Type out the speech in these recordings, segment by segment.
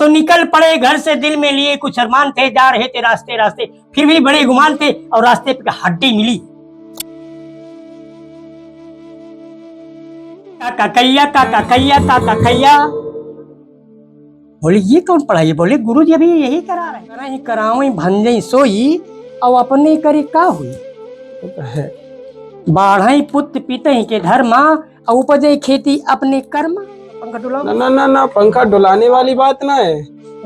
तो निकल पड़े घर से, दिल में लिए कुछ अरमान थे, जा रहे थे रास्ते रास्ते, फिर भी बड़े गुमान थे, और रास्ते पे हड्डी मिली। काका कैया, काका कैया, काका कैया। बोले ये कौन पढ़ाई? बोले गुरुजी अभी यही करा रहे। करा ही कराओ भंजे सोई, और अपने करे का हुई। बाढ़ई पुत्र पितई के धर्मा, और उपजे खेती अपने कर्म। पंखा डुलाओ। ना ना ना, पंखा डुलाने वाली बात ना है।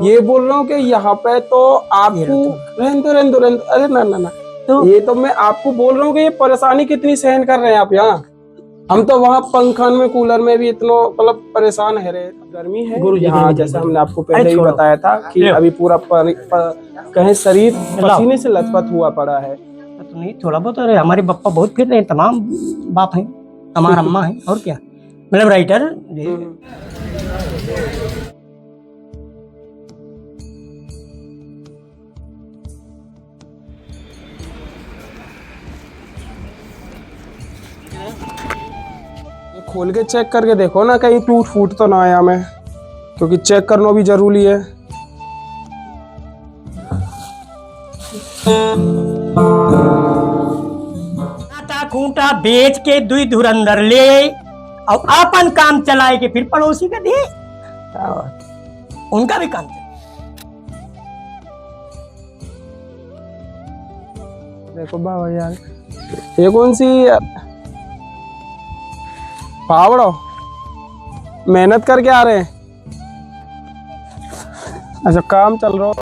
ये बोल रहा हूँ कि यहाँ पे तो आपको रहने दो। अरे ना ना ना, तो ये तो मैं आपको बोल रहा हूँ कि ये परेशानी कितनी सहन कर रहे हैं आप यहाँ। हम तो वहाँ पंखा में कूलर में भी इतना मतलब परेशान है रे। गर्मी है यहाँ, जैसे हमने आपको पहले ही बताया था कि अभी पूरा कहीं शरीर पसीने से लथपथ हुआ पड़ा है। तो नहीं थोड़ा बहुत, अरे हमारे पापा बहुत फिर रहे हैं, तमाम बाप हैं, तमाम अम्मा हैं, और क्या मतलब राइटर। खोल के चेक करके देखो ना, कहीं टूट फूट तो ना आया मैं, क्योंकि चेक करना भी जरूरी है। आटा खूंटा बेच के दुई धुरंधर ले, और अपन काम चलाए के फिर पड़ोसी का दे, उनका भी काम चले। देखो बाबा यार, ये कौन सी पावड़ो मेहनत करके आ रहे हैं। अच्छा काम चल रहा हो।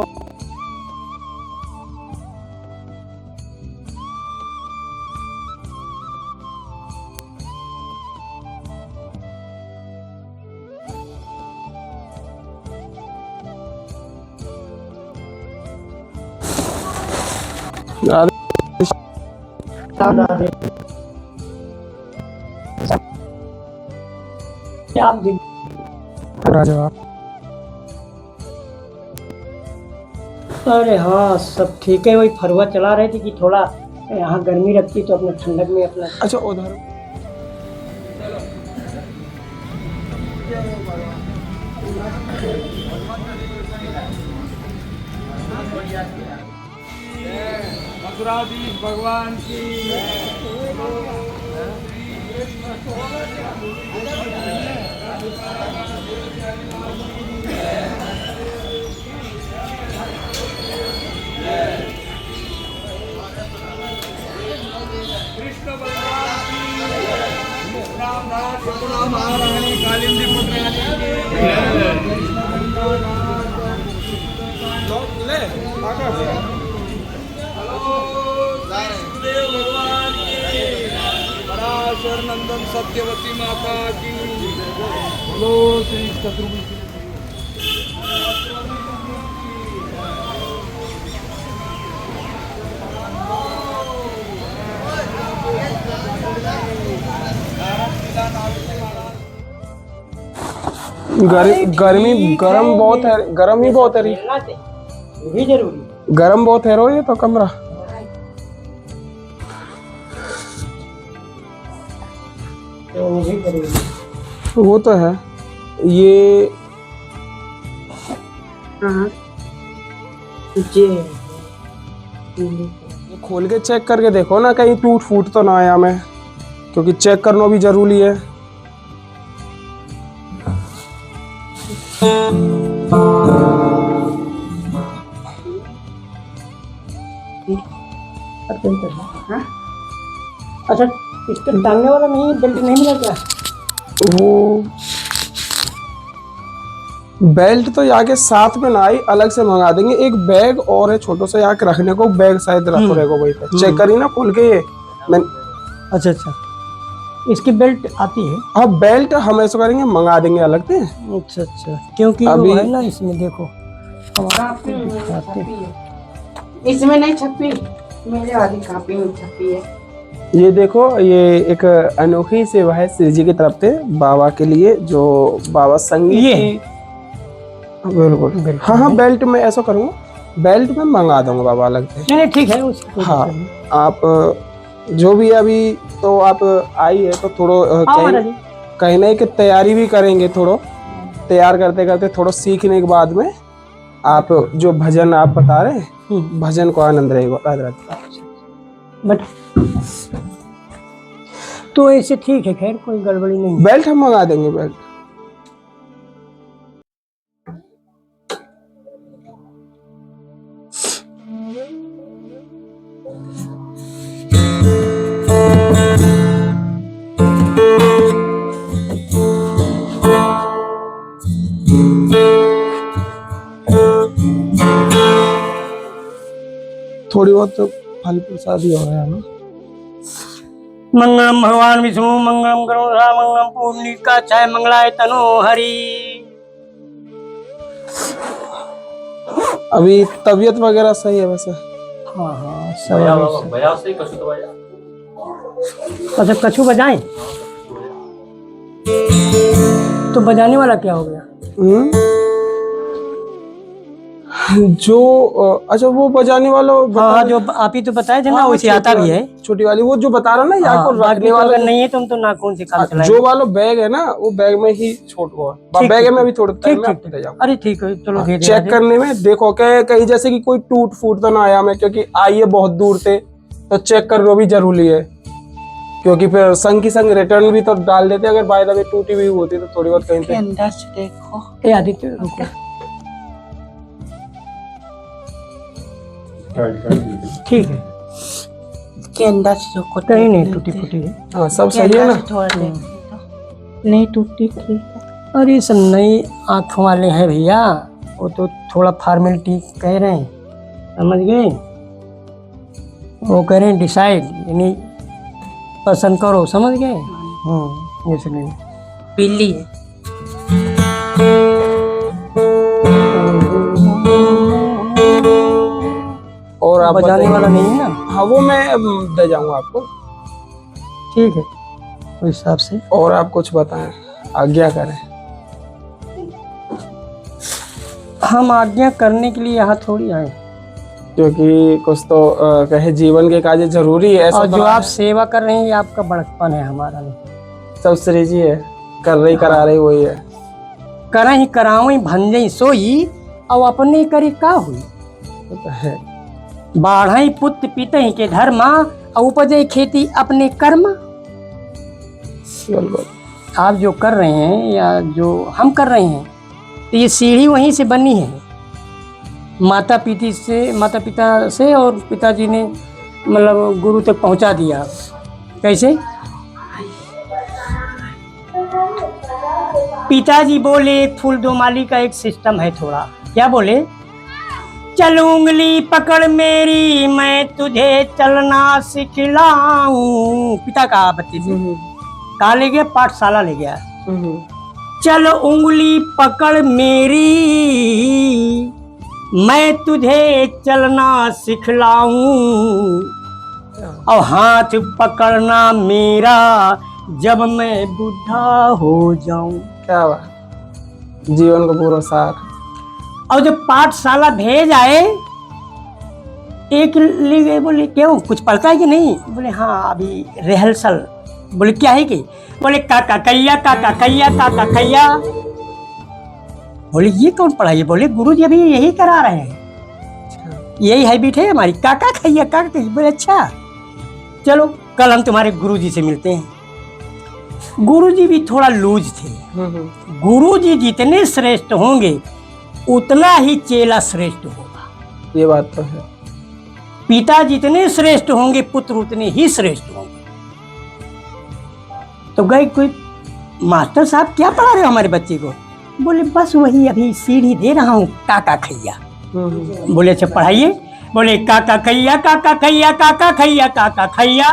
अरे हाँ सब ठीक है, वही फरुआ चला रहे थे कि थोड़ा यहाँ गर्मी रखती तो अपना ठंडक में अपना। अच्छा उधर मथुराधीश भगवान की। कृष्ण भगवान की। रामनाथ यमुना महारानी कालिंदी पुत्रानी की। देव भगवान की। पराशर नंदन सत्यवती माता की। बोलो श्री शत्रुघ्न। गर्मी गरम बहुत है, गरम ही बहुत है री। भी जरूरी गरम बहुत है रो ये तो कमरा। तो वो भी जरूरी। वो तो है ये। खोल के चेक करके देखो ना, कहीं टूट फूट तो ना आया मैं, क्योंकि चेक करना भी जरूरी है। अच्छा इसका टांगने वाला नहीं, बेल्ट नहीं मिला क्या? वो बेल्ट तो यहाँ के साथ में ना आई, अलग से मंगा देंगे। एक बैग और है छोटा सा यहाँ के रखने को, बैग शायद रखो रहेगा वही पे। चेक करी ना खोल के ये मैं। अच्छा अच्छा इसकी बेल्ट आती है? हाँ बेल्ट हम ऐसा करेंगे, मंगा देंगे अलग से। अच्छा अच्छा क्योंकि अभी वो है ना इसमें देखो इसमें नहीं छपी, मेरे वाली कॉपी में छपी है। ये देखो, ये एक अनोखी सेवा है श्री जी की तरफ से बाबा के लिए, जो बाबा संगीत की। बिल्कुल हाँ बेल्ट में ऐसा करूँगा, बेल्ट में मंगा दूंगा बाबा अलग से। नहीं ठीक है उसको। हाँ आप जो भी अभी तो आप आई है तो थोड़ा कहीं ना कि तैयारी भी करेंगे, थोड़ा तैयार करते करते थोड़ा सीखने के बाद में आप जो भजन आप बता रहे हैं, भजन को आनंद रहेगा। राधे राधे। बट तो ऐसे ठीक है, खैर कोई गड़बड़ी नहीं। बेल्ट हम मंगा देंगे, बेल्ट। थोड़ी बहुत तो फल प्रसाद ही हो रहा है ना। मंगलम भगवान विष्णु मंगलम गरुड़ा मंगलम पूर्णिका चाय मंगलाय तनो हरि। अभी तबीयत वगैरह सही है वैसे? हाँ हाँ सब बजाओ से कछु तो बजा। अच्छा कछु बजाएं तो बजाने वाला क्या हो गया? जो अच्छा वो बजाने वाला हाँ जो आप ही तो बताए थे ना, वैसे आता भी है। छोटी वाली वो जो बता रहा ना, यहाँ को रखने वाला अगर नहीं है तुम तो नाखून से काम चलाएंगे। जो वाला बैग है ना, वो बैग में ही छोड़ हुआ बैग में भी थोड़ा टाइम में आपको दे जाऊंगा। अरे ठीक है चलो दे दे। चेक करने में देखो क्या कहीं जैसे कि कोई टूट फूट तो ना आया हमें, क्योंकि आइए बहुत दूर से, तो चेक करना भी जरूरी है, क्योंकि फिर संग की संग रिटर्न भी तो डाल देते अगर बाय द वे टूटी हुई होती तो थोड़ी बहुत कहीं पे। अंदर से देखो। ए आदित्य रुको, ठीक है के अंदर से देखो, कहीं नहीं टूटी फूटी है। हाँ सब सही है ना? थोड़ा देखो, नहीं टूटी, ठीक है। अरे सब नई आँख वाले हैं भैया, वो तो थोड़ा फॉर्मेलिटी कह रहे हैं, समझ गए? वो कह रहे हैं डिसाइड, यानी पसंद करो, समझ गए? ये सुनिए पीली है। और आप बजाने वाला नहीं है ना? हाँ वो मैं दे जाऊंगा आपको। ठीक है उस हिसाब से। और आप कुछ बताएं, आज्ञा करें। हम आज्ञा करने के लिए यहाँ थोड़ी आए, क्योंकि कुछ तो कहे जीवन के कार्य जरूरी है ऐसा। और जो आप सेवा कर रहे हैं ये आपका बड़कपन है, हमारा नहीं। सब श्री जी है, कर रही करा रही वही है। करा ही करावई भंजई सोई, और अपने करी का हुई। है बाढ़ई पुत्र पितई के धर्मा, और उपजई खेती अपने कर्मा। बिल्कुल। आप जो कर रहे हैं या जो हम कर रहे हैं, तो ये सीढ़ी वहीं से बनी है, माता पिता से, और पिताजी ने मतलब गुरु तक पहुंचा दिया। कैसे? पिताजी बोले एक फूल दो माली का एक सिस्टम है थोड़ा। क्या बोले? चल उंगली पकड़ मेरी मैं तुझे चलना सिखलाऊं। पिता का बच्चे से कहा ले गया, पाठशाला ले गया। चल उंगली पकड़ मेरी मैं तुझे चलना सिखलाऊं, और हाथ पकड़ना मेरा जब मैं बुढ़ा हो जाऊं। क्या हुआ? जीवन का पूरा सार। और जब पाठशाला भेज आए, एक ले गए, बोले क्यों कुछ पढ़ता है कि नहीं? बोले हाँ अभी रिहर्सल। बोले क्या है कि? बोले काका कैया काका कैया काका कैया। बोले ये कौन पढ़ाई? बोले गुरुजी अभी यही करा रहे हैं, यही हैबिट है हमारी, काका कैया काका कैया। बोले अच्छा चलो कल हम तुम्हारे गुरुजी से मिलते हैं। गुरुजी भी थोड़ा लूज थे। गुरुजी जितने श्रेष्ठ होंगे उतना ही चेला श्रेष्ठ होगा। ये बात तो है। पिता जितने श्रेष्ठ होंगे पुत्र उतने ही श्रेष्ठ होंगे। तो गए कोई मास्टर साहब क्या पढ़ा रहे हो हमारे बच्चे को? बोले बस वही अभी सीढ़ी दे रहा हूँ काका खैया। बोले अच्छा पढ़ाइए। बोले काका खैया काका खैया काका खैया काका खैया।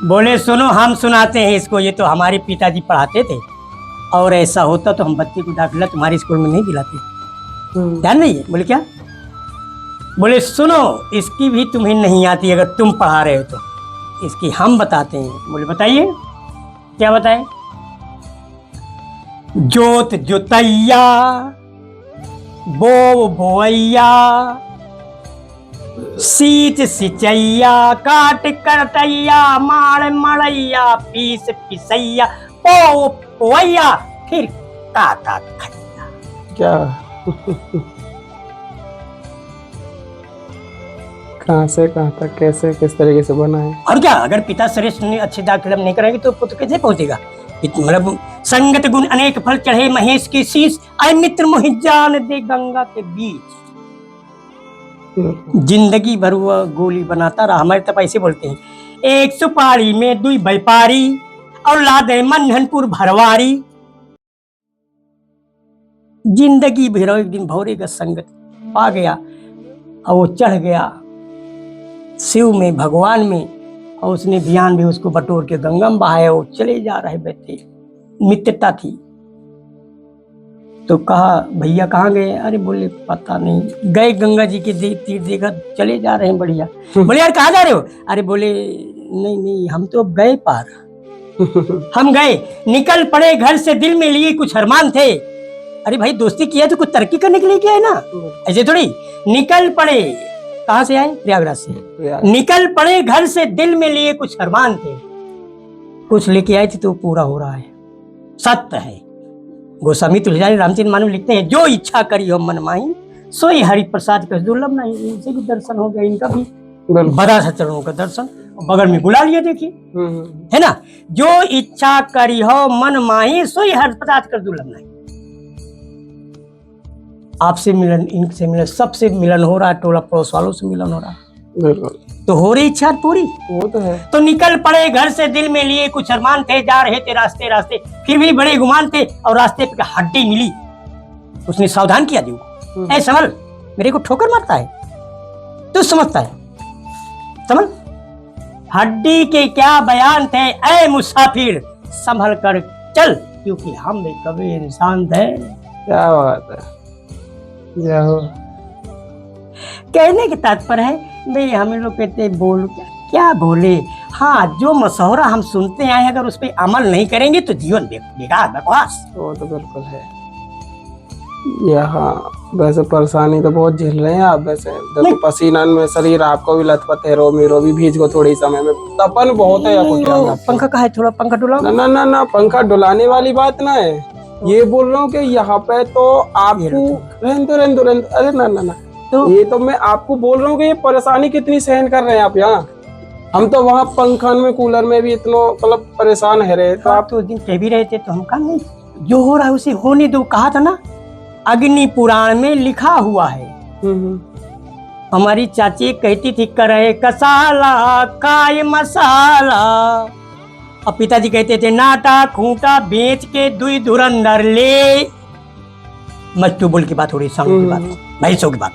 बोले सुनो हम सुनाते हैं इसको, ये तो हमारे पिताजी पढ़ाते थे, और ऐसा होता तो हम बच्चे को दाखिला तुम्हारे स्कूल में नहीं दिलाते। ध्यान नहीं है? बोले क्या? बोले सुनो इसकी भी तुम्हें नहीं आती अगर तुम पढ़ा रहे हो तो, इसकी हम बताते हैं। बोले बताइए। क्या बताएं? जोत जोतैया बो बोैया, सींच सिंचैया, काट करतैया, मार मड़ैया, पीस पिसैया, पो पोैया, फिर काका खैया। क्या कहाँ से कहाँ तक, कैसे किस तरीके से बना है? और क्या, अगर पिता श्रेष्ठ ने अच्छे दाग कलम नहीं कराएंगे तो पुत्र कैसे पहुंचेगा? मतलब संगत गुण अनेक फल चढ़े महेश के शीश, आए मित्र मोहि जान दे गंगा के बीच। जिंदगी भर वह गोली बनाता रहा। हमारे तब ऐसे बोलते हैं, एक सुपारी में दुई व्यापारी और लादे मंधनपुर भरवारी। जिंदगी भर एक दिन भौरेगा संगत पा गया और वो चढ़ गया शिव में, भगवान में, और उसने ध्यान भी उसको बटोर के गंगा में बहाया। वो चले जा रहे बैठे, मित्रता थी। तो कहा भैया कहाँ गए? अरे बोले पता नहीं, गए गंगा जी के तीर देखा चले जा रहे हैं बढ़िया। बोले यार कहाँ जा रहे हो? अरे बोले नहीं नहीं हम तो गए पार। हम गए, निकल पड़े घर से, दिल में लिए कुछ अरमान थे। अरे भाई दोस्ती किया तो कुछ तरक्की करने के लिए किया है ना, ऐसे थोड़ी। निकल पड़े, कहाँ से आए? प्रयागराज से। निकल पड़े घर से, दिल में लिए कुछ अरमान थे, कुछ लेके आए थे तो पूरा हो रहा है, सत्य है। गोस्वामी तुलसीदास रामचरित मानस लिखते हैं, जो इच्छा करी हो मन माही, सोई हरि प्रसाद कर दुर्लभ नहीं। इनसे भी दर्शन हो गया, इनका भी बड़ा सा चरणों का दर्शन, बगल में बुला लिया देखिए, है ना। जो इच्छा करी हो मन माही, सोई हरि प्रसाद कर दुर्लभ नहीं। आपसे मिलन, इनसे मिलन, सबसे मिलन हो रहा है, टोला पड़ोस वालों से मिलन हो रहा है, बिल्कुल। तो हो रही इच्छा पूरी। वो तो है। तो निकल पड़े घर से, दिल में लिए कुछ अरमान थे, जा रहे थे रास्ते रास्ते, फिर भी बड़े गुमान थे, और रास्ते पे हड्डी मिली। उसने सावधान किया दिल को, ऐ संभल, मेरे को ठोकर मारता है, तू समझता है, समझ। हड्डी के क्या बयान थे, ऐ मुसाफिर संभल कर चल, क्योंकि हम भी कभी इंसान थे। क्या बात है, क्या हो। कहने के तात्पर्य है भाई, हम लोग कहते बोल क्या बोले, हाँ जो मशहूरा हम सुनते आए, अगर उस पर अमल नहीं करेंगे तो जीवन बेकार, बकवास। वो तो बिल्कुल है। यहाँ वैसे परेशानी तो बहुत झेल रहे हैं आप। वैसे देखो पसीना में शरीर आपको भी लथपथ है, रोमी भीज को थोड़ी समय में, तपन बहुत है आपको। क्या पंखा कहाँ है? थोड़ा पंखा डुलाओ। ना ना ना ना, पंखा डुलाने वाली बात ना है, ये बोल रहा हूँ कि यहाँ पे तो आपको रहने दो। अरे ना ना ना, तो ये तो मैं आपको बोल रहा हूँ कि ये परेशानी कितनी सहन कर रहे हैं आप यहाँ। हम तो वहाँ पंखन में, कूलर में भी इतना मतलब परेशान है रहे। तो आप तो उस दिन कह भी रहे थे, तो हम कहा नहीं, जो हो रहा है उसे होने दो। कहा था ना, अग्नि पुराण में लिखा हुआ है। हमारी चाची कहती थी, करे कसाला काय मसाला, और पिताजी कहते थे, नाटा खूंटा बेच के दुई धुरंधर ले। मत तू बोल की बात हो रही, साड़ों की बात, भैंसों की बात,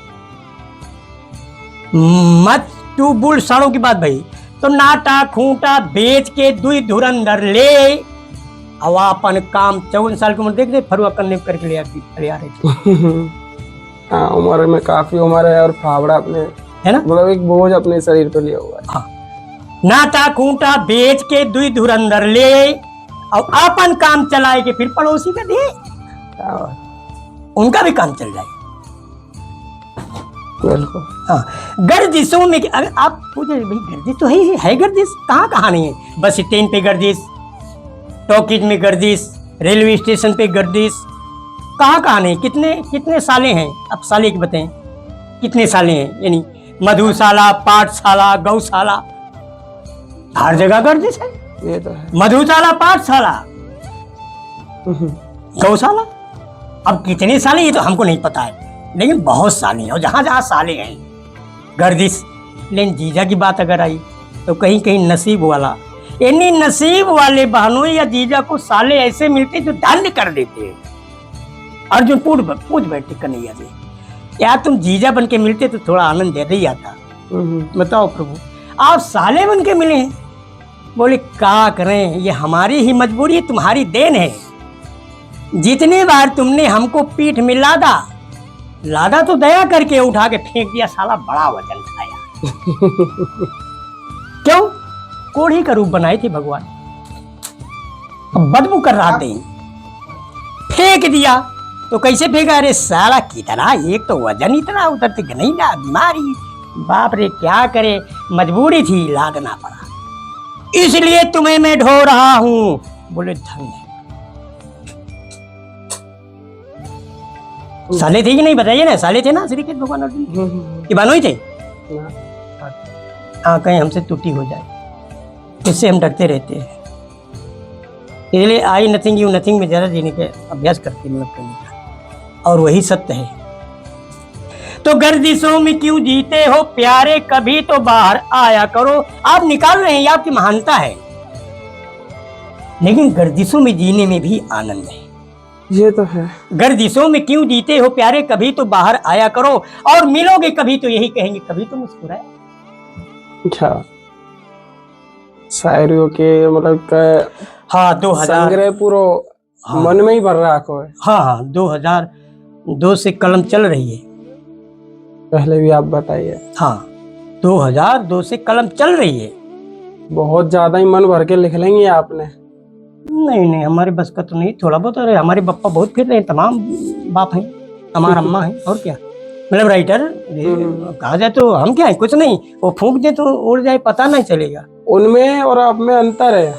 मत तू बोल साड़ों की बात भाई। तो नाटा खूंटा बेच के दुई धुरंधर ले, अब अपन काम 54 साल की उम्र देख दे, फरुआ करने करके ले आ रहे थे। हाँ, उम्र में काफी उम्र है, और फावड़ा अपने, है ना, मतलब एक बोझ अपने शरीर पे लिया हुआ है। हाँ। नाटा खूंटा बेच के दुई धुरंधर ले, और अपन काम चलाए के फिर पड़ोसी का दे, उनका भी काम चल जाए। बिल्कुल। हाँ, गर्दिशों में अगर आप पूछे भाई गर्दिश तो है गर्दिश, कहाँ नहीं है। बस स्टैंड पे गर्दिश, टॉकीज में गर्दिश, रेलवे स्टेशन पे गर्दिश, कहाँ नहीं। कितने साले हैं? अब साले की बताएं, कितने साले हैं? यानी मधुशाला, पाठशाला, गौशाला, हर जगह गर्दिश है। ये तो है। मधुशाला, पाठशाला, गौशाला, अब कितने साले ये तो हमको नहीं पता है, लेकिन बहुत साले हैं, और जहाँ जहाँ साले हैं गर्दिश। लेकिन जीजा की बात अगर आई तो कहीं कहीं नसीब वाला, यानी नसीब वाले बहनों या जीजा को साले ऐसे मिलते जो दंड कर देते हैं। अर्जुन पूछ बैठे कन्हैया से, क्या तुम जीजा बन के मिलते तो थोड़ा आनंद ज्यादा ही आता। बताओ प्रभु, आप साले बन के मिले हैं। बोले क्या करें, ये हमारी ही मजबूरी है, तुम्हारी देन है। जितने बार तुमने हमको पीठ में लादा तो दया करके उठा के फेंक दिया, साला बड़ा वजन खाया। क्यों? कोढ़ी का रूप बनाए थे भगवान, अब बदबू कर रहा थे, फेंक दिया। तो कैसे फेंका? अरे साला कितना, एक तो वजन इतना उतरते कि नहीं ना, बीमारी, बाप रे क्या करे, मजबूरी थी, लादना पड़ा, इसलिए तुम्हें मैं ढो रहा हूं। बोले धन्य। साले थे कि नहीं बताइए ना, साले थे ना श्री कृष्ण भगवान अर्जुन कि बानो ही थे। ना। हाँ, कहीं हमसे त्रुटि हो जाए, इससे हम डरते रहते हैं। इसलिए आई नथिंग यू नथिंग में ज़्यादा जीने के अभ्यास करते हैं, मतलब करने का, और वही सत्य है। तो गर्दिशों में क्यों जीते हो प्यारे, कभी तो बाहर आया करो। आप निकाल रहे हैं, ये आपकी महानता है, लेकिन गर्दिशों में जीने में भी आनंद है। ये तो है। गर्दिशों में क्यों जीते हो प्यारे, कभी तो बाहर आया करो, और मिलोगे कभी तो यही कहेंगे, कभी तो मुस्कुराए। अच्छा, शायरियों के मतलब हाँ, 2000 संग्रह पूरा हाँ। मन में ही भर रहा है। हाँ, 2002 से कलम चल रही है। पहले भी आप बताइए। हाँ, 2002 से कलम चल रही है। बहुत ज्यादा ही मन भर के लिख लेंगे आपने। नहीं, हमारे बस का तो नहीं, थोड़ा बहुत। अरे हमारे पापा बहुत फिर रहे हैं, तमाम बाप हैं, तमाम अम्मा हैं, और क्या, मतलब राइटर कहा जाए तो हम क्या है, कुछ नहीं। वो फूंक दे तो उड़ जाए, पता नहीं चलेगा। उनमें और आप में अंतर है,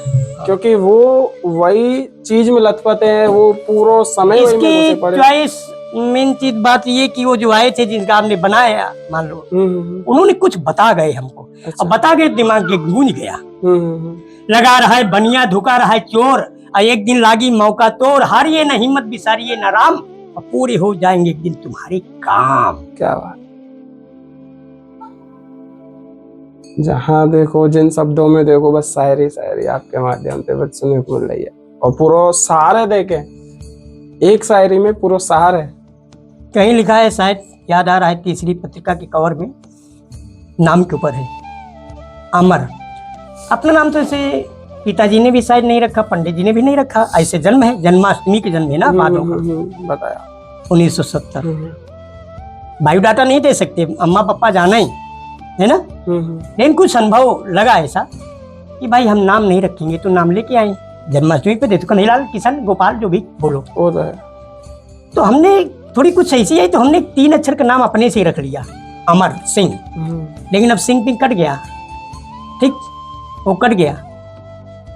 क्योंकि वो वही चीज में लथपथ है, वो पूरा समय वही में घुसे इसकी पड़े। चॉइस मेन चीज बात ये कि वो जो आए थे जिनका आपने बनाया, मान लो उन्होंने कुछ बता गए हमको। अच्छा। अब बता गए, दिमाग के गूंज गया। हम्म। लगा रहा है बनिया, धुका रहा है चोर, एक दिन लागी मौका तोड़, हारिए न हिम्मत बिसारिए न राम, और पूरे हो जाएंगे एक दिन तुम्हारे काम। क्या बात। जहाँ देखो, जिन शब्दों में देखो, बस शायरी शायरी आपके माध्यम से बस सुनने को मिल रही है, और पूरा सार है। देखे, एक शायरी में पूरा सार है। कहीं लिखा है, शायद याद आ रहा है, तीसरी पत्रिका के कवर में नाम के ऊपर है अमर। अपना नाम तो ऐसे पिताजी ने भी शायद नहीं रखा, पंडित जी ने भी नहीं रखा, ऐसे जन्म है, जन्माष्टमी के जन्म है ना बादों का, बताया 1970। बायोडाटा नहीं दे सकते, अम्मा पापा जाना ही है ना, लेकिन कुछ अनुभव लगा ऐसा कि भाई हम नाम नहीं रखेंगे तो नाम लेके आए जन्माष्टमी पे, देखो कन्हैयालाल, किशन, गोपाल, जो भी बोलो। वो तो है। तो हमने थोड़ी कुछ ऐसी आई, तो हमने 3 अक्षर का नाम अपने से ही रख लिया, अमर सिंह। लेकिन अब सिंह पिंग कट गया, ठीक, वो कट गया।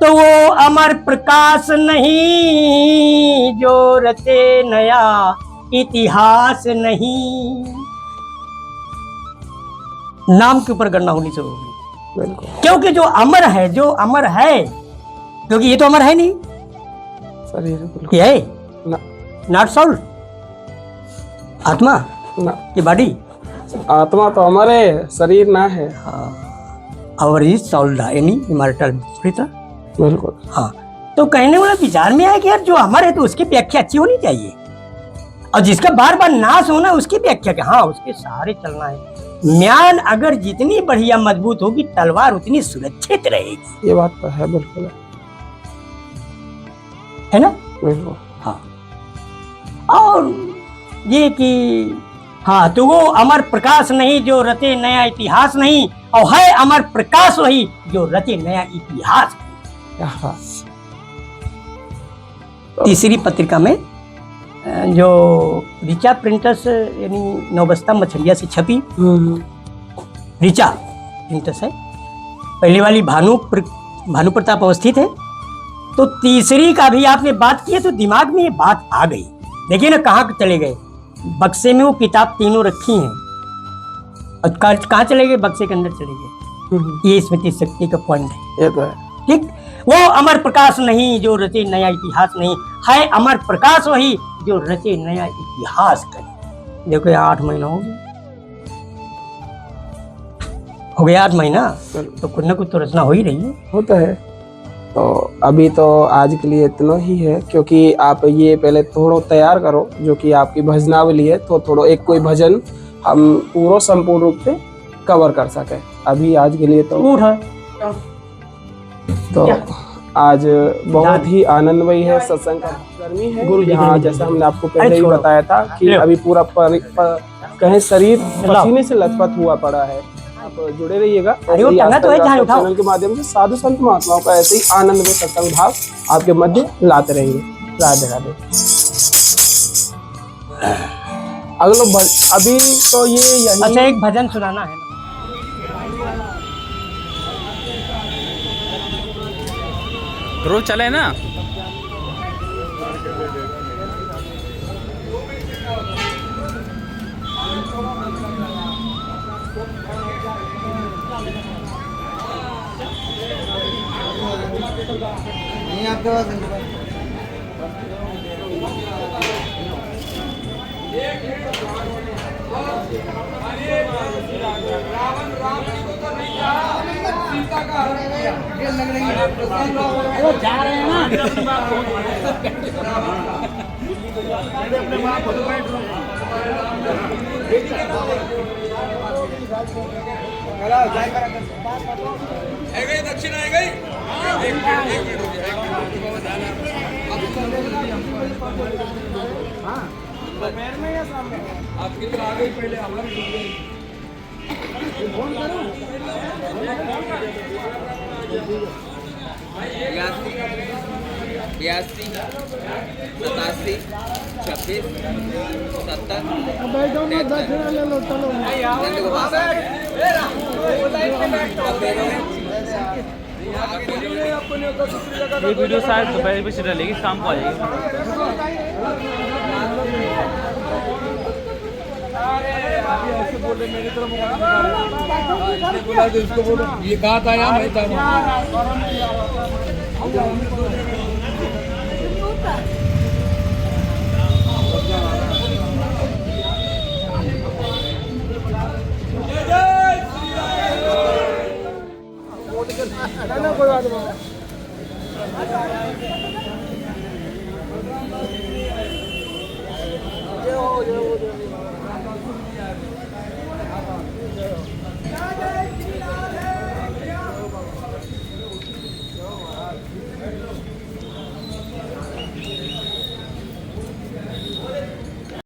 तो वो अमर प्रकाश नहीं जो रचे नया इतिहास नहीं। नाम के ऊपर गणना होनी शुरू होगी, बिल्कुल। क्योंकि जो अमर है, जो अमर है, क्योंकि ये तो अमर है नहीं, शरीर बिल्कुल ये है ना, नॉट सोल, आत्मा ना। की बॉडी। आत्मा तो हमारे, शरीर ना है। और इज सोल एनी इमॉर्टल, बिल्कुल। हाँ, तो कहने वाला विचार में आया कि यार जो अमर है तो उसकी व्याख्या अच्छी होनी चाहिए, और जिसका बार बार नाश होना उसकी व्याख्या कि हाँ उसके सहारे चलना है। म्यान अगर जितनी बढ़िया मजबूत होगी, तलवार उतनी सुरक्षित रहेगी। ये बात तो है, बिल्कुल है ना। बिल्कुल। हाँ, और ये कि हाँ, तो वो अमर प्रकाश नहीं जो रचे नया इतिहास नहीं, और है अमर प्रकाश वही जो रचे नया इतिहास। तीसरी पत्रिका में जो ऋचा प्रिंटर्स यानी नौबस्ता मछलिया से छपी, ऋचा प्रिंटर्स है, पहली वाली भानु प्रताप अवस्थित है। तो तीसरी का भी आपने बात की है तो दिमाग में ये बात आ गई। देखिए ना कहाँ चले गए, बक्से में वो किताब तीनों रखी हैं, और कहाँ चले गए, बक्से के अंदर चले गए। ये स्मृति शक्ति का पॉइंट है। ये तो है, ठीक। वो अमर प्रकाश नहीं जो रचे नया इतिहास नहीं, है अमर प्रकाश वही जो रचे नया इतिहास करे। देखो 8 महीना हो गया 8 महीना, तो कुछ ना कुछ तो रचना हो ही रही है। होता है। तो अभी तो आज के लिए इतना ही है, क्योंकि आप ये पहले थोड़ा तैयार करो, जो कि आपकी भजनावली है, तो थोड़ा एक कोई भजन हम पूरा संपूर्ण रूप से कवर कर सके। अभी आज के लिए तो आज बहुत ही आनंदमयी है सत्संग का। गर्मी है गुरु जी, हाँ, जैसा हमने आपको पहले ही बताया था कि अभी पूरा कहीं शरीर पसीने से लथपथ हुआ पड़ा है। आप जुड़े रहिएगा चैनल के माध्यम से, साधु संत महात्माओं का ऐसे ही आनंद में सत्संग भाव आपके मध्य लाते रहेंगे। राधे राधे। अगला अभी तो ये यही। अच्छा, एक भजन सुनाना है। ध्रुव चले ना। नहीं आपके पास रावण राम जी को तो नहीं कहा, सीता का हरण किया। लग रही है वो जा रहे हैं ना। अपने माँ को गई दक्षिण आ गई। एक मिनट हो गया, आपकी तो आ गई पहले हमारी फोन करो। 82 87 26 ये वीडियो शायद दोपहर पे से डलेगी, शाम को आ जाएगी। ऐसे बोल रहे मेरी तरफ बोला तो इसको बोलो ये कहा था यहाँ मैं था